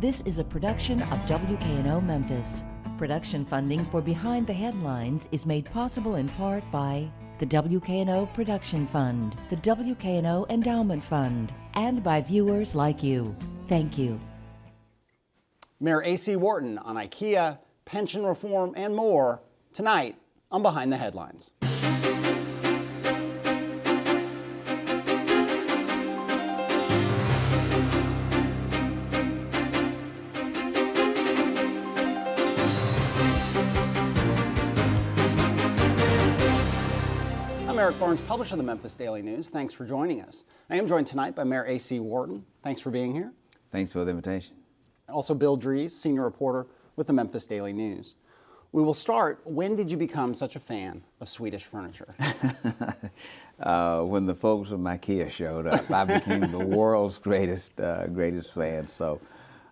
This is a production of WKNO Memphis. Production funding for Behind the Headlines is made possible in part by the WKNO Production Fund, the WKNO Endowment Fund, and by viewers like you. Thank you. Mayor A.C. Wharton on IKEA, pension reform, and more tonight on Behind the Headlines. I'm Eric Barnes, publisher of the Memphis Daily News. Thanks for joining us. I am joined tonight by Mayor A.C. Wharton. Thanks for being here. Thanks for the invitation. Also Bill Dries, senior reporter with the Memphis Daily News. We will start. When did you become such a fan of Swedish furniture? When the folks from IKEA showed up, I became the world's greatest fan. So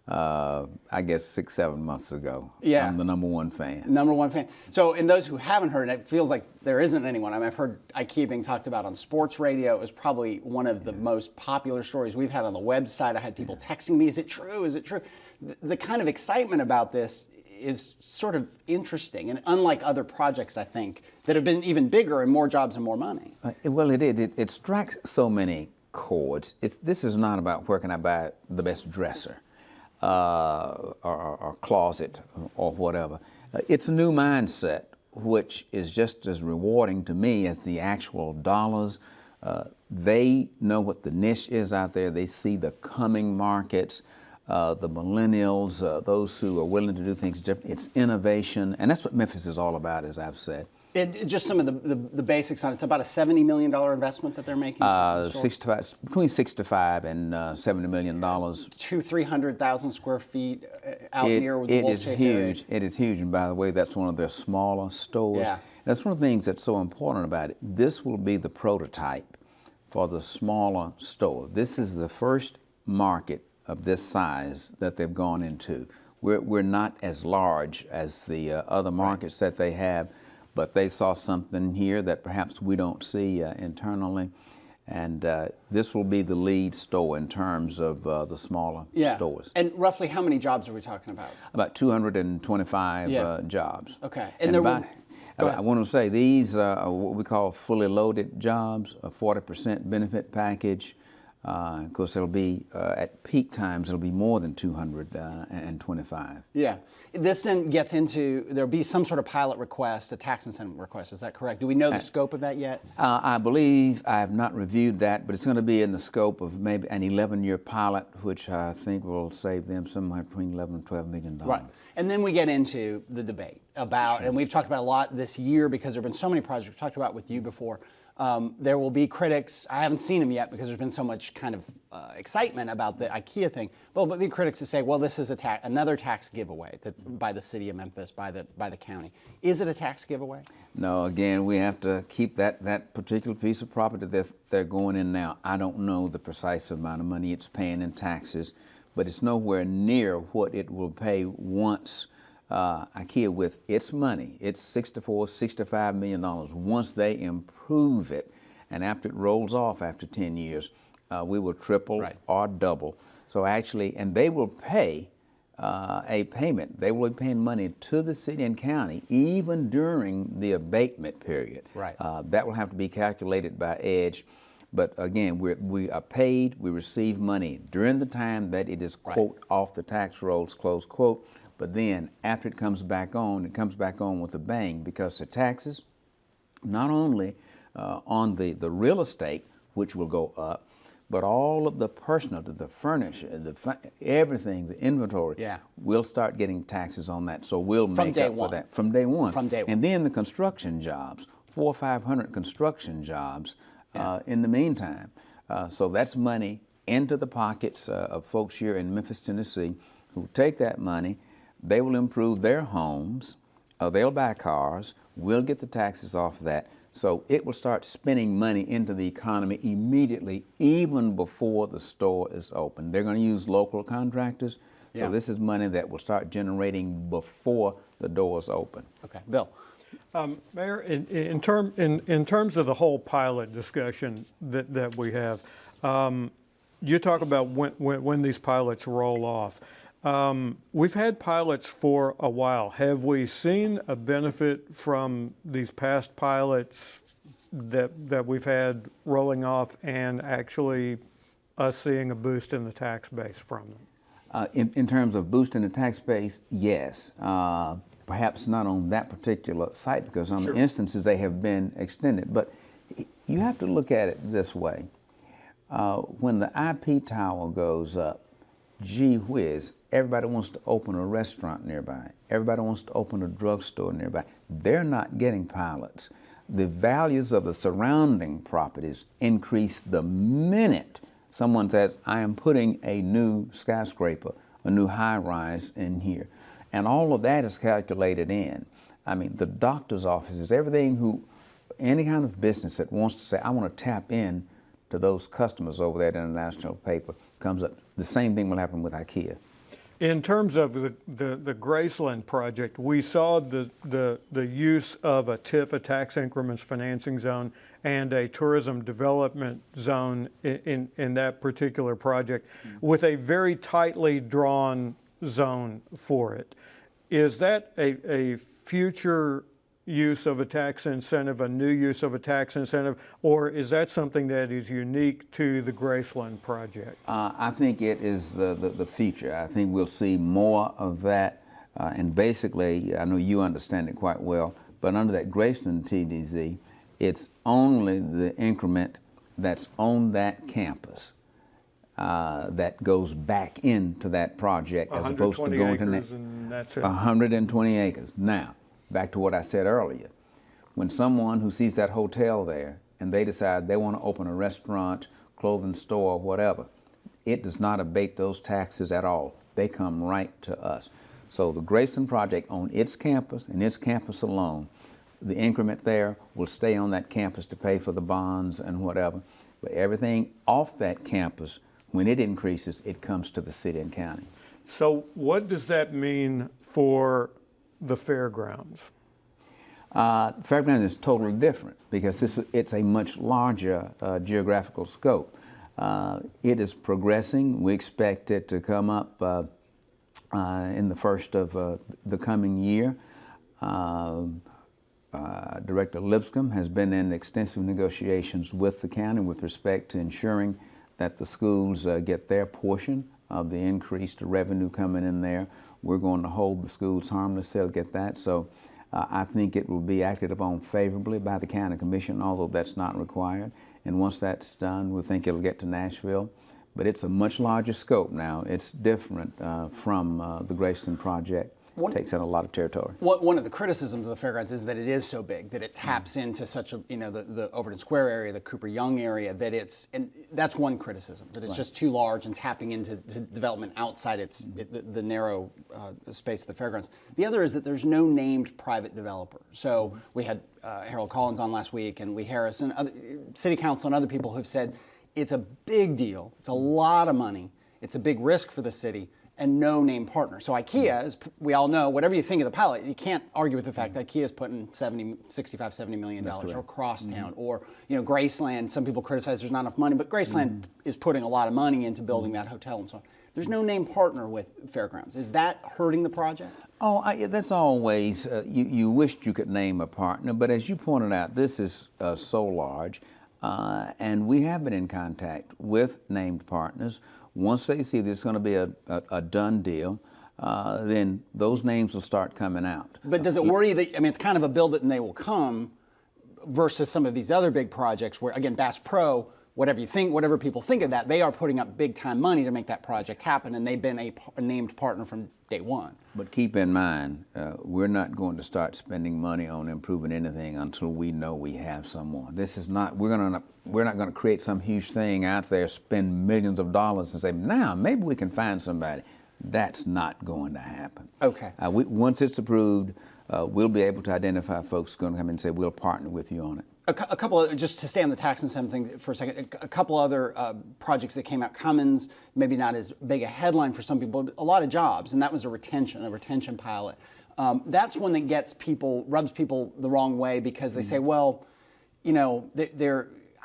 I guess 6-7 months ago, yeah. I'm the #1 fan. #1 fan. So, in those who haven't heard, it feels like there isn't anyone. I mean, I've heard IKEA being talked about on sports radio. It was probably one of the most popular stories we've had on the website. I had people texting me, is it true? Is it true? The kind of excitement about this is sort of interesting and unlike other projects, I think, that have been even bigger and more jobs and more money. Well, it strikes so many chords. This is not about where can I buy the best dresser. Or closet or whatever. It's a new mindset, which is just as rewarding to me as the actual dollars. They know what the niche is out there. They see the coming markets, the millennials, those who are willing to do things different. It's innovation, and that's what Memphis is all about, as I've said. Just some of the basics on it. It's about a $70 million investment that they're making. Between $65 and $70 million. 300,000 square feet out near the Wolf Chase area. It is huge, and by the way, that's one of their smaller stores. Yeah. That's one of the things that's so important about it. This will be the prototype for the smaller store. This is the first market of this size that they've gone into. We're not as large as the other markets that they have, but they saw something here that perhaps we don't see internally. And this will be the lead store in terms of the smaller stores. And roughly how many jobs are we talking about? About 225 jobs. Okay. And I want to say these are what we call fully loaded jobs, a 40% benefit package. Of course, it'll be, at peak times, it'll be more than 225. Yeah. This then gets into, there'll be some sort of pilot request, a tax incentive request. Is that correct? Do we know the scope of that yet? I believe, I have not reviewed that, but it's going to be in the scope of maybe an 11-year pilot, which I think will save them somewhere between $11 and $12 million. Right. And then we get into the debate about, and we've talked about a lot this year because there have been so many projects we've talked about with you before. There will be critics. I haven't seen them yet because there's been so much kind of excitement about the IKEA thing. But the critics that say, well, this is another tax giveaway by the city of Memphis, by the county. Is it a tax giveaway? No. Again, we have to keep that particular piece of property that they're going in now. I don't know the precise amount of money it's paying in taxes, but it's nowhere near what it will pay once IKEA, with its money, it's $65 million. Once they improve it, and after it rolls off after 10 years, we will triple or double. So actually, and they will pay a payment. They will be paying money to the city and county even during the abatement period. Right. That will have to be calculated by EDGE. But again, we are paid, we receive money during the time that it is, quote, off the tax rolls, close quote. But then after it comes back on with a bang, because the taxes, not only on the real estate, which will go up, but all of the personal, the furniture, everything, the inventory, we'll start getting taxes on that. So we'll make up for that from day one. And then the construction jobs, 400 or 500 construction jobs in the meantime. So that's money into the pockets of folks here in Memphis, Tennessee, who take that money. They will improve their homes, they'll buy cars, we'll get the taxes off that. So it will start spending money into the economy immediately, even before the store is open. They're going to use local contractors, so this is money that will start generating before the doors open. Okay, Bill. Mayor, in terms of the whole pilot discussion that we have, you talk about when these pilots roll off. We've had pilots for a while. Have we seen a benefit from these past pilots that we've had rolling off, and actually us seeing a boost in the tax base from them? In terms of boosting the tax base, yes. Perhaps not on that particular site, because on the instances they have been extended. But you have to look at it this way. When the IP tower goes up, gee whiz, everybody wants to open a restaurant nearby. Everybody wants to open a drugstore nearby. They're not getting pilots. The values of the surrounding properties increase the minute someone says, I am putting a new skyscraper, a new high-rise in here. And all of that is calculated in. I mean, the doctor's offices, any kind of business that wants to say, I want to tap in to those customers over there at International Paper, comes up. The same thing will happen with IKEA. In terms of the Graceland project, we saw the use of a TIF, a tax increments financing zone, and a tourism development zone in that particular project, with a very tightly drawn zone for it. Is that a future use of a tax incentive, a new use of a tax incentive, or is that something that is unique to the Graceland project? I think it is the future. I think we'll see more of that. And basically, I know you understand it quite well, but under that Graceland TDZ, it's only the increment that's on that campus that goes back into that project, as opposed to going to 120 acres and that's it. 120 acres. Now, back to what I said earlier. When someone who sees that hotel there and they decide they want to open a restaurant, clothing store, whatever, it does not abate those taxes at all. They come right to us. So the Graceland project on its campus and its campus alone, the increment there will stay on that campus to pay for the bonds and whatever. But everything off that campus, when it increases, it comes to the city and county. So what does that mean for the fairgrounds? Fairgrounds is totally different, because it's a much larger geographical scope. It is progressing. We expect it to come up in the first of the coming year. Director Lipscomb has been in extensive negotiations with the county with respect to ensuring that the schools get their portion of the increased revenue coming in there. We're going to hold the schools harmless, they'll get that. So I think it will be acted upon favorably by the county commission, although that's not required. And once that's done, we think it'll get to Nashville. But it's a much larger scope now. It's different from the Graceland project. Takes in a lot of territory. One of the criticisms of the fairgrounds is that it is so big, that it taps into such a, the Overton Square area, the Cooper Young area, that and that's one criticism, that it's just too large and tapping into development outside the narrow space of the fairgrounds. The other is that there's no named private developer. So we had Harold Collins on last week, and Lee Harris, and City Council and other people who've said it's a big deal, it's a lot of money, it's a big risk for the city, and no named partner. So IKEA, as we all know, whatever you think of the pilot, you can't argue with the fact that IKEA is putting $70 million across town. Or, Graceland, some people criticize there's not enough money, but Graceland is putting a lot of money into building that hotel and so on. There's no named partner with Fairgrounds. Is that hurting the project? Oh, that's always, you wished you could name a partner, but as you pointed out, this is so large, and we have been in contact with named partners. Once they see there's going to be a done deal, then those names will start coming out. But does it worry that, it's kind of a build it and they will come, versus some of these other big projects where, again, Bass Pro, whatever people think of that, they are putting up big time money to make that project happen, and they've been a named partner from day one. But keep in mind, we're not going to start spending money on improving anything until we know we have someone. This is not, we're not going to create some huge thing out there, spend millions of dollars and say, now maybe we can find somebody. That's not going to happen. Okay. Once it's approved, we'll be able to identify folks who are going to come in and say, we'll partner with you on it. A couple of, just to stay on the tax incentive thing for a second, a couple other projects that came out. Cummins, maybe not as big a headline for some people, but a lot of jobs, and that was a retention pilot. That's one that rubs people the wrong way, because they say, well,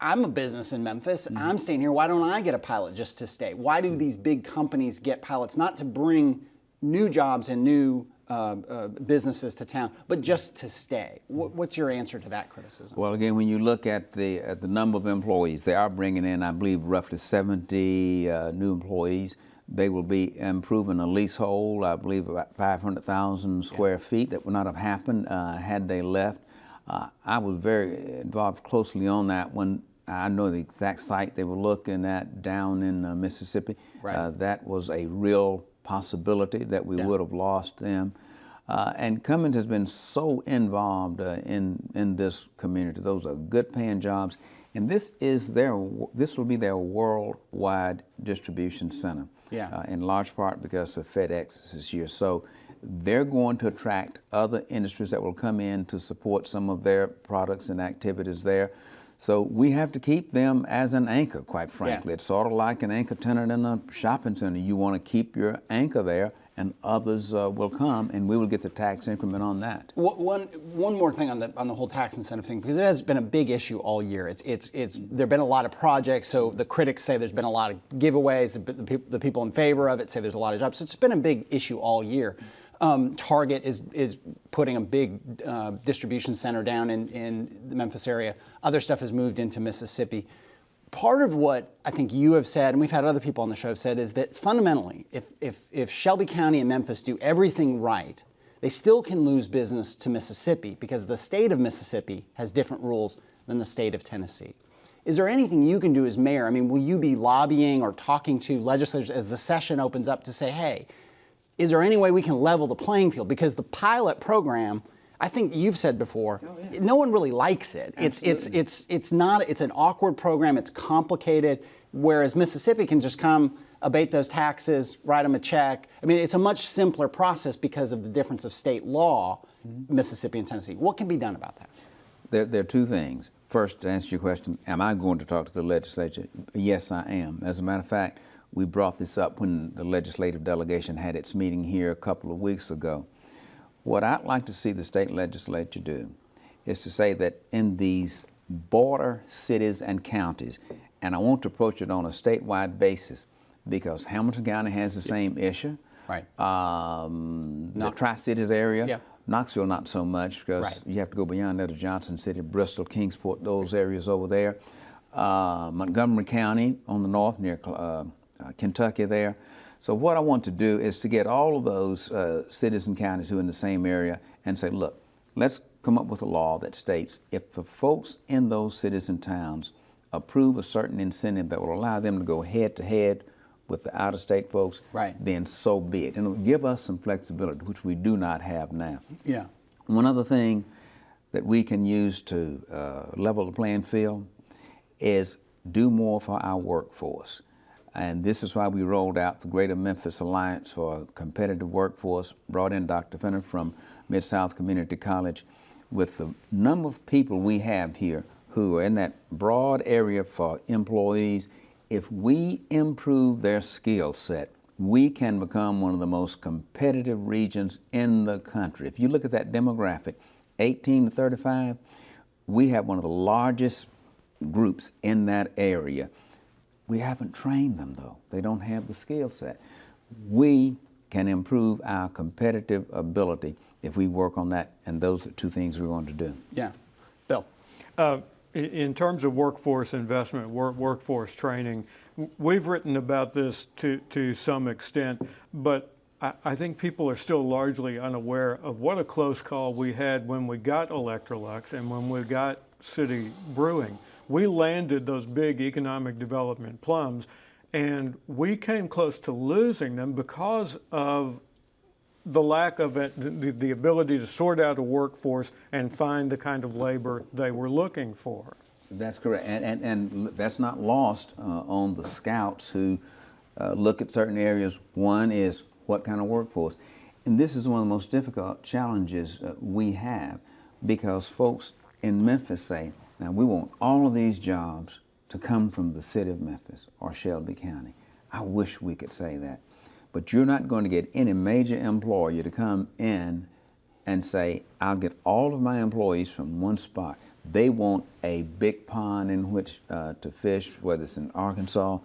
I'm a business in Memphis. I'm staying here. Why don't I get a pilot just to stay? Why do these big companies get pilots? Not to bring new jobs and new businesses to town, but just to stay. What's your answer to that criticism? Well, again, when you look at the number of employees, they are bringing in, I believe, roughly 70 new employees. They will be improving a leasehold, I believe, about 500,000 square feet. That would not have happened had they left. I was very involved closely on that when I know the exact site they were looking at down in Mississippi. Right. That was a real possibility that we would have lost them. And Cummins has been so involved in this community. Those are good paying jobs. And this will be their worldwide distribution center. Yeah. In large part because of FedEx this year. So they're going to attract other industries that will come in to support some of their products and activities there. So we have to keep them as an anchor, quite frankly. Yeah. It's sort of like an anchor tenant in a shopping center. You want to keep your anchor there, and others will come, and we will get the tax increment on that. One more thing on the whole tax incentive thing, because it has been a big issue all year. There've been a lot of projects, so the critics say there's been a lot of giveaways. The people in favor of it say there's a lot of jobs. So it's been a big issue all year. Target is putting a big distribution center down in the Memphis area. Other stuff has moved into Mississippi. Part of what I think you have said, and we've had other people on the show have said, is that fundamentally, if Shelby County and Memphis do everything right, they still can lose business to Mississippi because the state of Mississippi has different rules than the state of Tennessee. Is there anything you can do as mayor? I mean, will you be lobbying or talking to legislators as the session opens up to say, hey, is there any way we can level the playing field? Because the pilot program, I think you've said before, no one really likes it. It's an awkward program. It's complicated. Whereas Mississippi can just come, abate those taxes, write them a check. I mean, it's a much simpler process because of the difference of state law, Mississippi and Tennessee. What can be done about that? There are two things. First, to answer your question, am I going to talk to the legislature? Yes, I am. As a matter of fact, we brought this up when the legislative delegation had its meeting here a couple of weeks ago. What I'd like to see the state legislature do is to say that in these border cities and counties, and I want to approach it on a statewide basis because Hamilton County has the same issue. Right. The Tri-Cities area. Yeah. Knoxville, not so much because you have to go beyond that to Johnson City, Bristol, Kingsport, those areas over there. Montgomery County on the north near Kentucky there. So what I want to do is to get all of those cities and counties who are in the same area and say, look, let's come up with a law that states if the folks in those cities and towns approve a certain incentive that will allow them to go head to head with the out-of-state folks, then so be it. And it will give us some flexibility, which we do not have now. Yeah. One other thing that we can use to level the playing field is do more for our workforce. And this is why we rolled out the Greater Memphis Alliance for a Competitive Workforce, brought in Dr. Fenner from Mid-South Community College. With the number of people we have here who are in that broad area for employees, if we improve their skill set, we can become one of the most competitive regions in the country. If you look at that demographic, 18 to 35, we have one of the largest groups in that area. We haven't trained them though. They don't have the skill set. We can improve our competitive ability if we work on that, and those are two things we're going to do. Yeah. Bill? In terms of workforce investment, workforce training, we've written about this to some extent, but I think people are still largely unaware of what a close call we had when we got Electrolux and when we got City Brewing. We landed those big economic development plums, and we came close to losing them because of the lack of the ability to sort out a workforce and find the kind of labor they were looking for. That's correct, and that's not lost on the scouts who look at certain areas. One is what kind of workforce, and this is one of the most difficult challenges we have, because folks in Memphis say, now we want all of these jobs to come from the city of Memphis or Shelby County. I wish we could say that. But you're not going to get any major employer to come in and say, I'll get all of my employees from one spot. They want a big pond in which to fish, whether it's in Arkansas.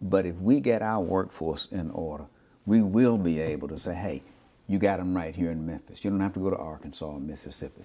But if we get our workforce in order, we will be able to say, hey, you got them right here in Memphis. You don't have to go to Arkansas or Mississippi.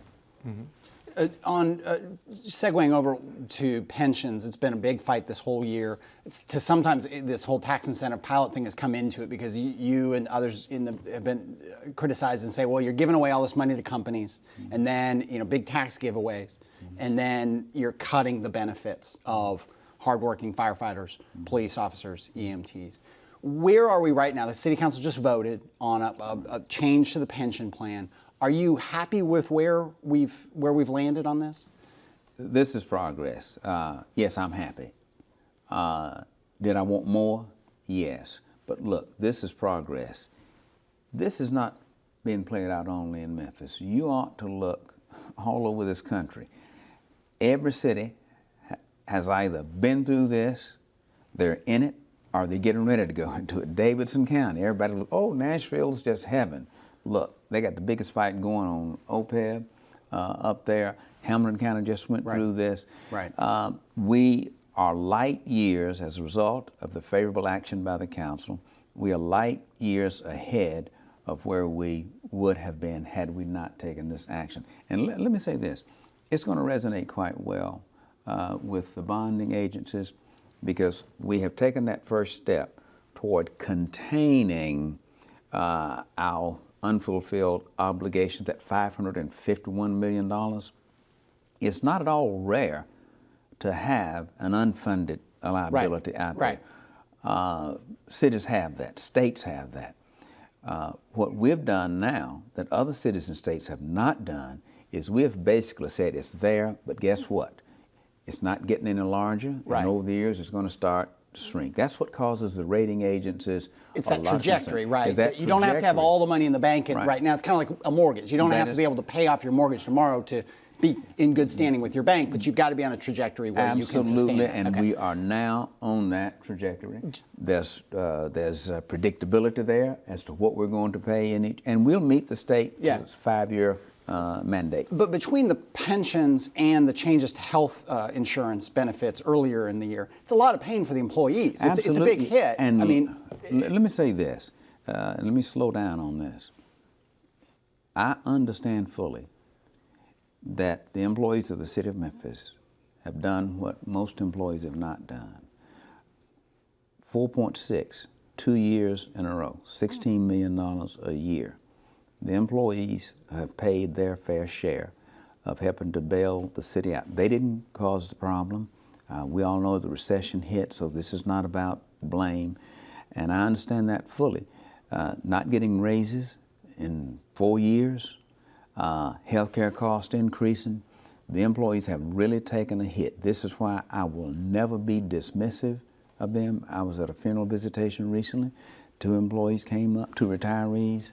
Segueing over to pensions, it's been a big fight this whole year. Sometimes this whole tax incentive pilot thing has come into it because you and others have been criticized and say, well, you're giving away all this money to companies, and then big tax giveaways, and then you're cutting the benefits of hardworking firefighters, police officers, EMTs. Where are we right now? The City Council just voted on a change to the pension plan. Are you happy with where we've landed on this? This is progress. Yes, I'm happy. Did I want more? Yes. But look, this is progress. This is not being played out only in Memphis. You ought to look all over this country. Every city has either been through this, they're in it, or they're getting ready to go into it. Davidson County, everybody looks, oh, Nashville's just heaven. Look, they got the biggest fight going on OPEB up there. Hamilton County just went through this. Right. We are light years as a result of the favorable action by the council. We are light years ahead of where we would have been had we not taken this action. And let me say this, it's going to resonate quite well with the bonding agencies because we have taken that first step toward containing our unfulfilled obligations at $551 million. It's not at all rare to have an unfunded liability out there. Cities have that, states have that. What we've done now that other cities and states have not done is we've basically said it's there, but guess what? It's not getting any larger, and over the years it's going to start to shrink. That's what causes the rating agencies. It's that trajectory, right? That you don't have to have all the money in the bank right now. It's kind of like a mortgage. You don't have to be able to pay off your mortgage tomorrow to be in good standing with your bank, but you've got to be on a trajectory where you can sustain it. And we are now on that trajectory. There's predictability there as to what we're going to pay in each, and we'll meet the state 5-year mandate. But between the pensions and the changes to health insurance benefits earlier in the year, it's a lot of pain for the employees. It's a big hit. And let me say this, let me slow down on this. I understand fully that the employees of the city of Memphis have done what most employees have not done. 4.6, 2 years in a row, $16 million a year. The employees have paid their fair share of helping to bail the city out. They didn't cause the problem. We all know the recession hit, so this is not about blame. And I understand that fully. Not getting raises in 4 years, healthcare costs increasing, the employees have really taken a hit. This is why I will never be dismissive of them. I was at a funeral visitation recently. 2 employees came up, 2 retirees.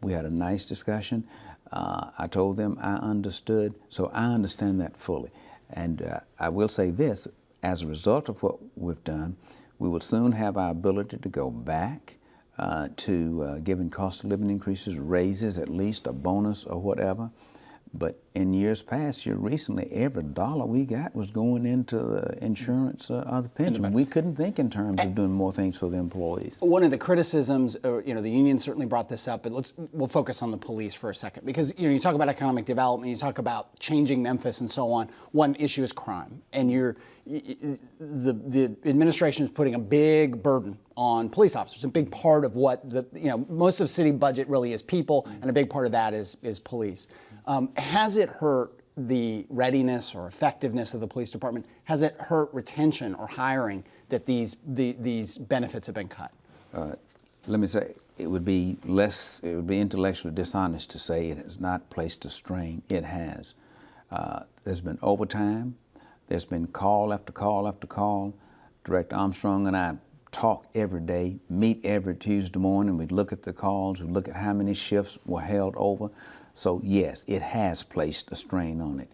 We had a nice discussion. I told them I understood, so I understand that fully. And I will say this, as a result of what we've done, we will soon have our ability to go back to giving cost of living increases, raises, at least a bonus or whatever. But in years past, here recently, every dollar we got was going into the insurance or the pension. We couldn't think in terms of doing more things for the employees. One of the criticisms, the union certainly brought this up, but we'll focus on the police for a second, because you talk about economic development, you talk about changing Memphis and so on. One issue is crime, and the administration is putting a big burden on police officers. A big part of what most of the city budget really is people, and a big part of that is police. Has it hurt the readiness or effectiveness of the police department? Has it hurt retention or hiring that these benefits have been cut? Let me say, it would be intellectually dishonest to say it has not placed a strain. It has. There's been overtime. There's been call after call after call. Director Armstrong and I talk every day, meet every Tuesday morning. We look at the calls, we look at how many shifts were held over. So yes, it has placed a strain on it.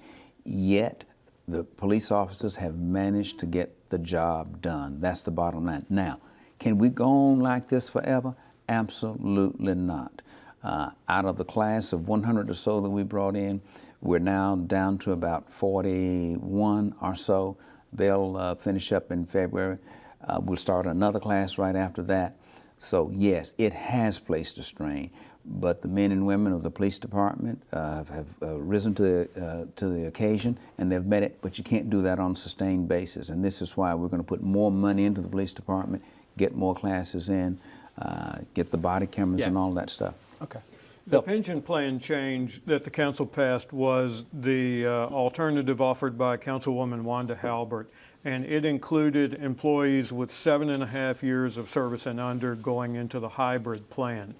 Yet, the police officers have managed to get the job done. That's the bottom line. Now, can we go on like this forever? Absolutely not. Out of the class of 100 or so that we brought in, we're now down to about 41 or so. They'll finish up in February. We'll start another class right after that. So yes, it has placed a strain, but the men and women of the police department have risen to the occasion, and they've met it, but you can't do that on a sustained basis. And this is why we're going to put more money into the police department, get more classes in, get the body cameras and all that stuff. Okay. The pension plan change that the council passed was the alternative offered by Councilwoman Wanda Halbert, and it included employees with 7.5 years of service and under going into the hybrid plan.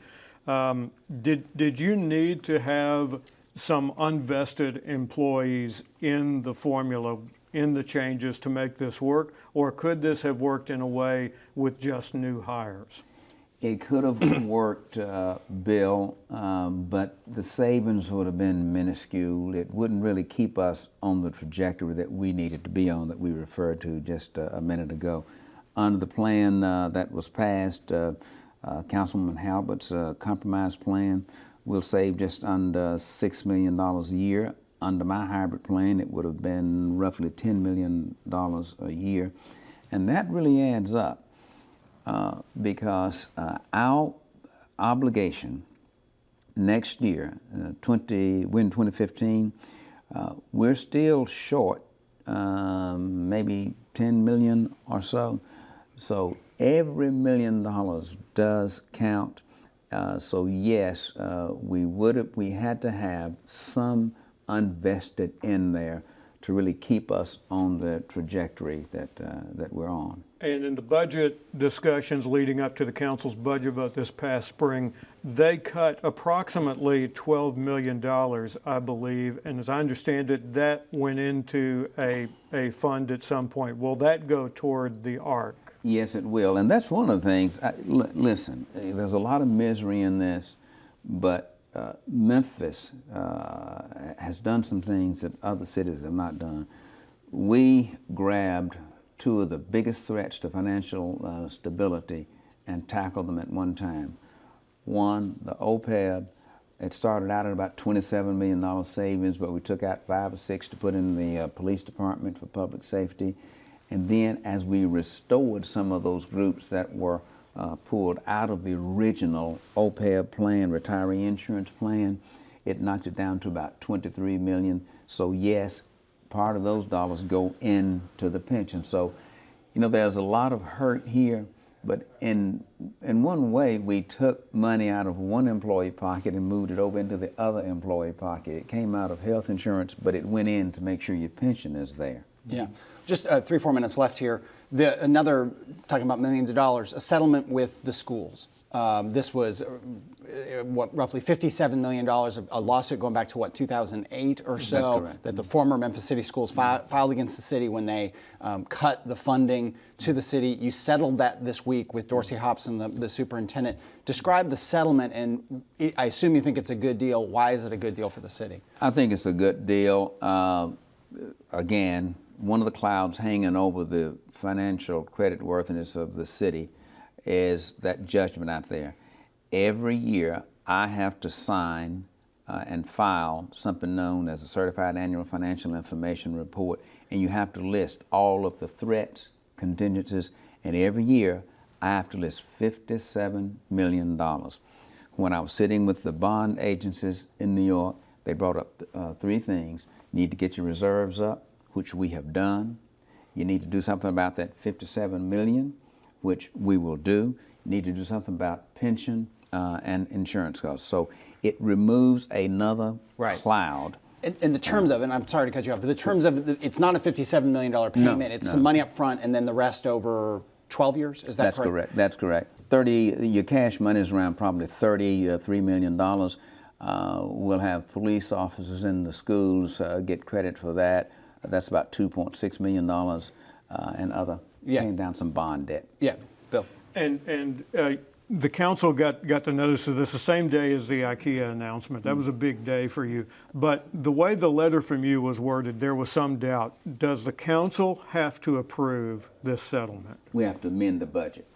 Did you need to have some unvested employees in the formula, in the changes to make this work, or could this have worked in a way with just new hires? It could have worked, Bill, but the savings would have been minuscule. It wouldn't really keep us on the trajectory that we needed to be on, that we referred to just a minute ago. Under the plan that was passed, Councilwoman Halbert's compromise plan, will save just under $6 million a year. Under my hybrid plan, it would have been roughly $10 million a year. And that really adds up. Because our obligation next year, in 2015, we're still short, maybe 10 million or so. So every $1 million does count. So yes, we had to have some unvested in there to really keep us on the trajectory that we're on. And in the budget discussions leading up to the council's budget vote this past spring, they cut approximately $12 million, I believe. And as I understand it, that went into a fund at some point. Will that go toward the ARC? Yes, it will. And that's one of the things. Listen, there's a lot of misery in this, but Memphis has done some things that other cities have not done. We grabbed two of the biggest threats to financial stability and tackled them at one time. One, the OPEB. It started out at about $27 million savings, but we took out 5 or 6 to put in the police department for public safety. And then as we restored some of those groups that were pulled out of the original OPEB plan, retiree insurance plan, it knocked it down to about $23 million. So yes, part of those dollars go into the pension. So, you know, there's a lot of hurt here, but in one way, we took money out of one employee pocket and moved it over into the other employee pocket. It came out of health insurance, but it went in to make sure your pension is there. Yeah. Just 3-4 minutes left here. Another, talking about millions of dollars, a settlement with the schools. This was roughly $57 million, a lawsuit going back to 2008 or so. That's correct. That the former Memphis City Schools filed against the city when they cut the funding to the city. You settled that this week with Dorsey Hobson, the superintendent. Describe the settlement, and I assume you think it's a good deal. Why is it a good deal for the city? I think it's a good deal. Again, one of the clouds hanging over the financial creditworthiness of the city is that judgment out there. Every year, I have to sign and file something known as a Certified Annual Financial Information Report, and you have to list all of the threats, contingencies, and every year, I have to list $57 million. When I was sitting with the bond agencies in New York, they brought up 3 things. You need to get your reserves up, which we have done. You need to do something about that $57 million, which we will do. You need to do something about pension and insurance costs. So it removes another cloud. In the terms of, and I'm sorry to cut you off, but the terms of, it's not a $57 million payment. It's some money up front and then the rest over 12 years. Is that That's correct? That's correct. Your cash money is around probably $33 million. We'll have police officers in the schools get credit for that. That's about $2.6 million and other, paying down some bond debt. Yeah, Bill. And the council got the notice of this the same day as the IKEA announcement. That was a big day for you. But the way the letter from you was worded, there was some doubt. Does the council have to approve this settlement? We have to amend the budget.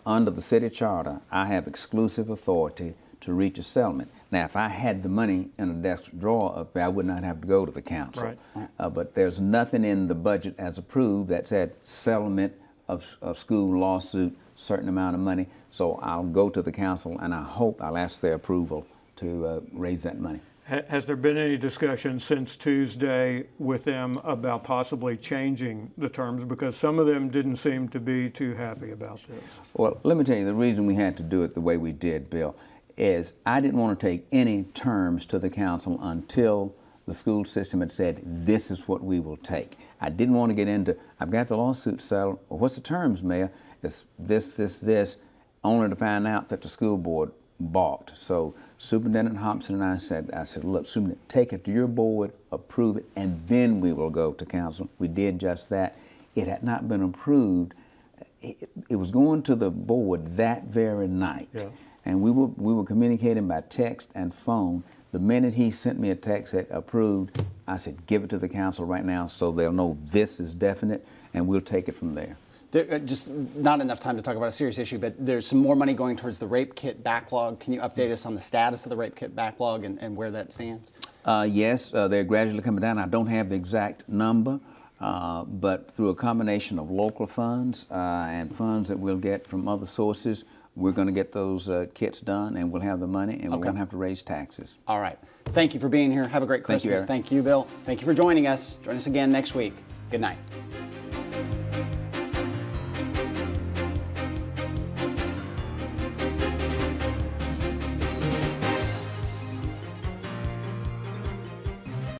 Under the city charter, I have exclusive authority to reach a settlement. Now, if I had the money in a desk drawer up there, I would not have to go to the council. Right. But there's nothing in the budget as approved that said settlement of school lawsuit, certain amount of money. So I'll go to the council, and I hope I'll ask their approval to raise that money. Has there been any discussion since Tuesday with them about possibly changing the terms? Because some of them didn't seem to be too happy about this. Well, let me tell you, the reason we had to do it the way we did, Bill, is I didn't want to take any terms to the council until the school system had said, this is what we will take. I didn't want to get into, I've got the lawsuit settled. Well, what's the terms, Mayor? It's this, only to find out that the school board balked. So Superintendent Hobson and I said, look, Superintendent, take it to your board, approve it, and then we will go to council. We did just that. It had not been approved. It was going to the board that very night. Yes. And we were communicating by text and phone. The minute he sent me a text that approved, I said, give it to the council right now so they'll know this is definite, and we'll take it from there. Just not enough time to talk about a serious issue, but there's some more money going towards the rape kit backlog. Can you update us on the status of the rape kit backlog and where that stands? Yes, they're gradually coming down. I don't have the exact number, but through a combination of local funds and funds that we'll get from other sources, we're going to get those kits done, and we'll have the money, and we won't have to raise taxes. All right. Thank you for being here. Have a great Christmas. Thank you, Eric. Thank you, Bill. Thank you for joining us. Join us again next week. Good night.